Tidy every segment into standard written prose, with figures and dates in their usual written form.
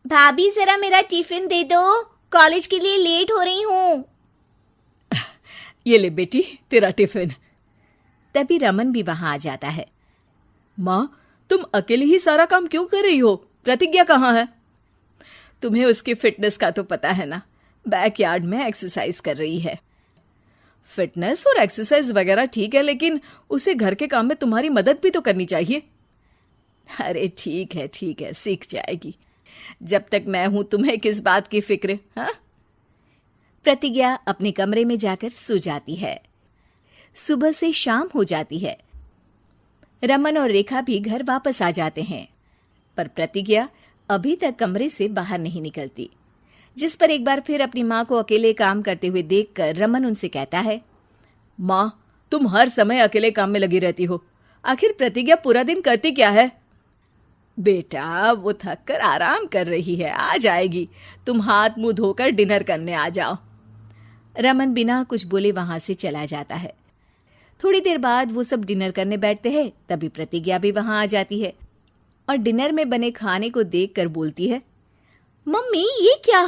भाभी जरा मेरा टिफिन दे दो, कॉलेज के लिए लेट हो रही हूँ। ये ले बेटी तेरा टिफिन। तभी रमन भी वहां आ जाता है। माँ, तुम अकेले ही सारा काम क्यों कर रही हो? प्रतिज्ञा कहाँ है? तुम्हें उसकी फिटनेस का तो पता है ना, बैकयार्ड में एक्सरसाइज कर रही है। फिटनेस और एक्सरसाइज वगैरह ठीक है, लेकिन उसे घर के काम में तुम्हारी मदद भी तो करनी चाहिए। अरे ठीक है, सीख जाएगी। जब तक मैं हूं तुम्हें किस बात की फिक्र? हाँ? प्रतिज्ञा अपने कमरे में जाकर सो जाती है। सुबह से शाम हो जाती है। रमन और रेखा भी घर वापस आ जाते हैं, पर प्रतिज्ञा अभी तक कमरे से बाहर नहीं निकलती। जिस पर एक बार फिर अपनी माँ को अकेले काम करते हुए देखकर रमन उनसे कहता है, माँ, तुम हर समय अकेले काम में लगी रहती हो। आखिर प्रतिज्ञा पूरा दिन करती क्या है? बेटा, वो थक कर आराम कर रही है, आ जाएगी। तुम हाथ मुंह धोकर डिनर करने आ जाओ। रमन बिना कुछ बोले वहां से चला जाता है। थोड़ी देर बाद वो सब डिनर करने बैठते हैं। तभी प्रतिज्ञा भी वहां आ जाती है और डिनर में बने खाने को देखकर बोलती है, मम्मी ये क्या,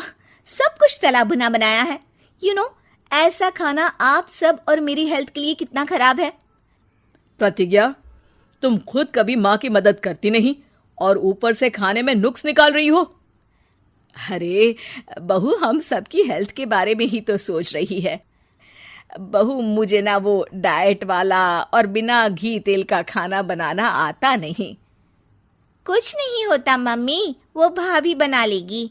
सब कुछ तला भुना बनाया है। ऐसा खाना आप सब और मेरी हेल्थ के लिए कितना खराब है। प्रतिज्ञा, तुम खुद कभी माँ की मदद करती नहीं और ऊपर से खाने में नुक्स निकाल रही हो। अरे बहू, हम सबकी हेल्थ के बारे में ही तो सोच रही है। बहू, मुझे ना वो डाइट वाला और बिना घी तेल का खाना बनाना आता नहीं। कुछ नहीं होता मम्मी, वो भाभी बना लेगी।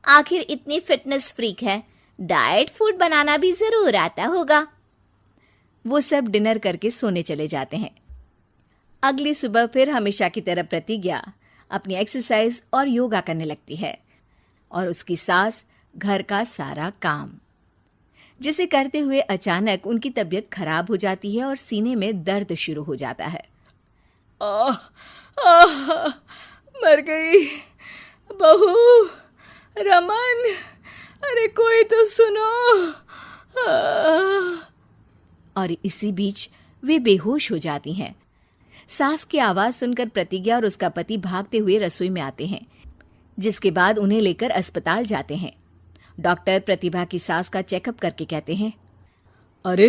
आखिर इतनी फिटनेस फ्रीक है, डाइट फूड बनाना भी जरूर आता होगा। वो सब डिनर करके सोने चले जाते हैं। अगली सुबह फिर हमेशा की तरह प्रतिज्ञा अपनी एक्सरसाइज और योगा करने लगती है और उसकी सास घर का सारा काम, जिसे करते हुए अचानक उनकी तबीयत खराब हो जाती है और सीने में दर्द शुरू हो जाता है। आह, आह, मर गई बहू। रमन, अरे कोई तो सुनो। और इसी बीच वे बेहोश हो जाती हैं। सास की आवाज सुनकर प्रतिज्ञा और उसका पति भागते हुए रसोई में आते हैं, जिसके बाद उन्हें लेकर अस्पताल जाते हैं। डॉक्टर प्रतिभा की सास का चेकअप करके कहते हैं, अरे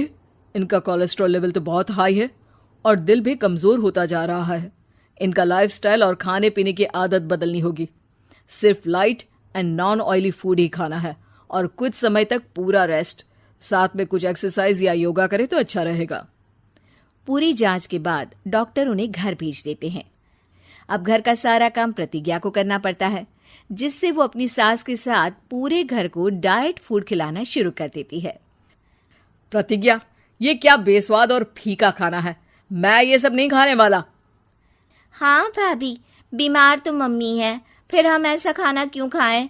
इनका कोलेस्ट्रॉल लेवल तो बहुत हाई है और दिल भी कमजोर होता जा रहा है। इनका लाइफस्टाइल और खाने पीने की आदत बदलनी होगी। सिर्फ light and non oily food ही खाना है और कुछ समय तक पूरा रेस्ट, साथ में कुछ एक्सरसाइज या योगा करे तो अच्छा रहेगा। पूरी जांच के बाद डॉक्टर उन्हें घर भेज देते हैं। अब घर का सारा काम प्रतिज्ञा को करना पड़ता है, जिससे वो अपनी सास के साथ पूरे घर को डाइट फूड खिलाना शुरू कर देती है। प्रतिज्ञा, ये क्या बेस्वाद और फीका खाना है, मैं ये सब नहीं खाने वाला। हाँ भाभी, बीमार तो मम्मी है, फिर हम ऐसा खाना क्यों खाएं?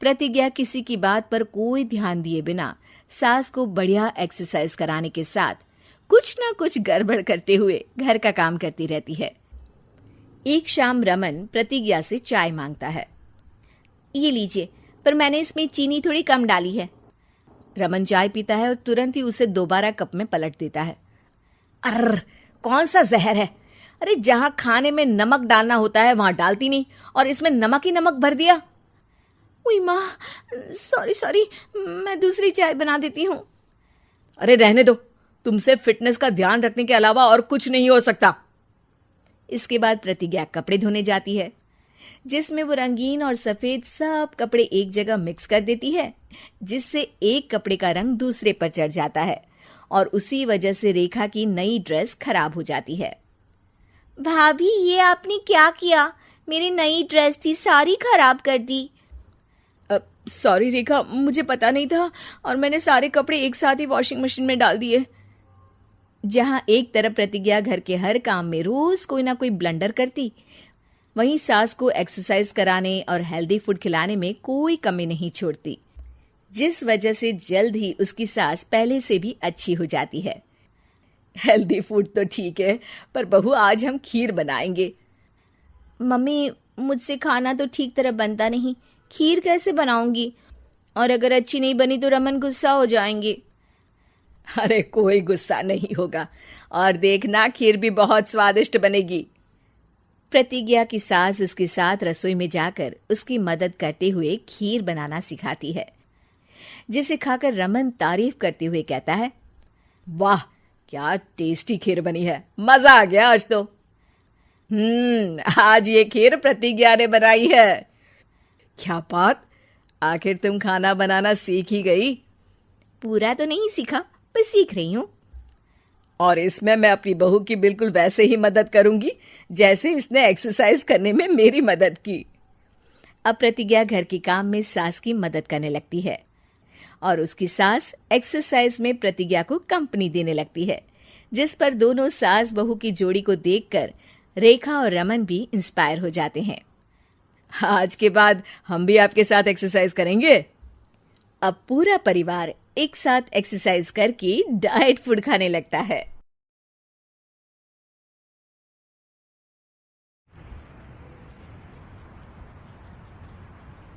प्रतिज्ञा किसी की बात पर कोई ध्यान दिए बिना सास को बढ़िया एक्सरसाइज कराने के साथ कुछ ना कुछ गड़बड़ करते हुए घर का काम करती रहती है। एक शाम रमन प्रतिज्ञा से चाय मांगता है। ये लीजिए, पर मैंने इसमें चीनी थोड़ी कम डाली है। रमन चाय पीता है और तुरंत ही उसे दोबारा कप में पलट देता है। अर्र, कौन सा जहर है? अरे जहां खाने में नमक डालना होता है वहां डालती नहीं और इसमें नमक ही नमक भर दिया। उई माँ, सॉरी, मैं दूसरी चाय बना देती हूँ। अरे रहने दो, तुमसे फिटनेस का ध्यान रखने के अलावा और कुछ नहीं हो सकता। इसके बाद प्रतिज्ञा कपड़े धोने जाती है, जिसमें वो रंगीन और सफेद सब कपड़े एक जगह मिक्स कर देती है, जिससे एक कपड़े का रंग दूसरे पर चढ़ जाता है और उसी वजह से रेखा की नई ड्रेस खराब हो जाती है। भाभी, ये आपने क्या किया? मेरी नई ड्रेस थी, सारी खराब कर दी। सॉरी रेखा, मुझे पता नहीं था और मैंने सारे कपड़े एक साथ ही वॉशिंग मशीन में डाल दिए। जहां एक तरफ प्रतिज्ञा घर के हर काम में रोज कोई ना कोई ब्लंडर करती, वहीं सास को एक्सरसाइज कराने और हेल्दी फूड खिलाने में कोई कमी नहीं छोड़ती, जिस वजह से जल्द ही उसकी सास पहले से भी अच्छी हो जाती है। हेल्दी फूड तो ठीक है, पर बहू आज हम खीर बनाएंगे। मम्मी, मुझसे खाना तो ठीक तरह बनता नहीं, खीर कैसे बनाऊंगी? और अगर अच्छी नहीं बनी तो रमन गुस्सा हो जाएंगे। अरे कोई गुस्सा नहीं होगा और देखना, खीर भी बहुत स्वादिष्ट बनेगी। प्रतिज्ञा की सास उसके साथ रसोई में जाकर उसकी मदद करते हुए खीर बनाना सिखाती है, जिसे खाकर रमन तारीफ करते हुए कहता है, वाह क्या टेस्टी खीर बनी है, मजा आ गया आज तो। आज ये खीर प्रतिज्ञा ने बनाई है। क्या बात, आखिर तुम खाना बनाना सीख ही गई? पूरा तो नहीं सीखा, पर सीख रही हूँ। और इसमें मैं अपनी बहू की बिल्कुल वैसे ही मदद करूंगी जैसे इसने एक्सरसाइज करने में मेरी मदद की। अब प्रतिज्ञा घर के काम में सास की मदद करने लगती है और उसकी सास एक्सरसाइज में प्रतिज्ञा को कंपनी देने लगती है, जिस पर दोनों सास बहू की जोड़ी को देखकर रेखा और रमन भी इंस्पायर हो जाते हैं। आज के बाद हम भी आपके साथ एक्सरसाइज करेंगे। अब पूरा परिवार एक साथ एक्सरसाइज करके डाइट फूड खाने लगता है।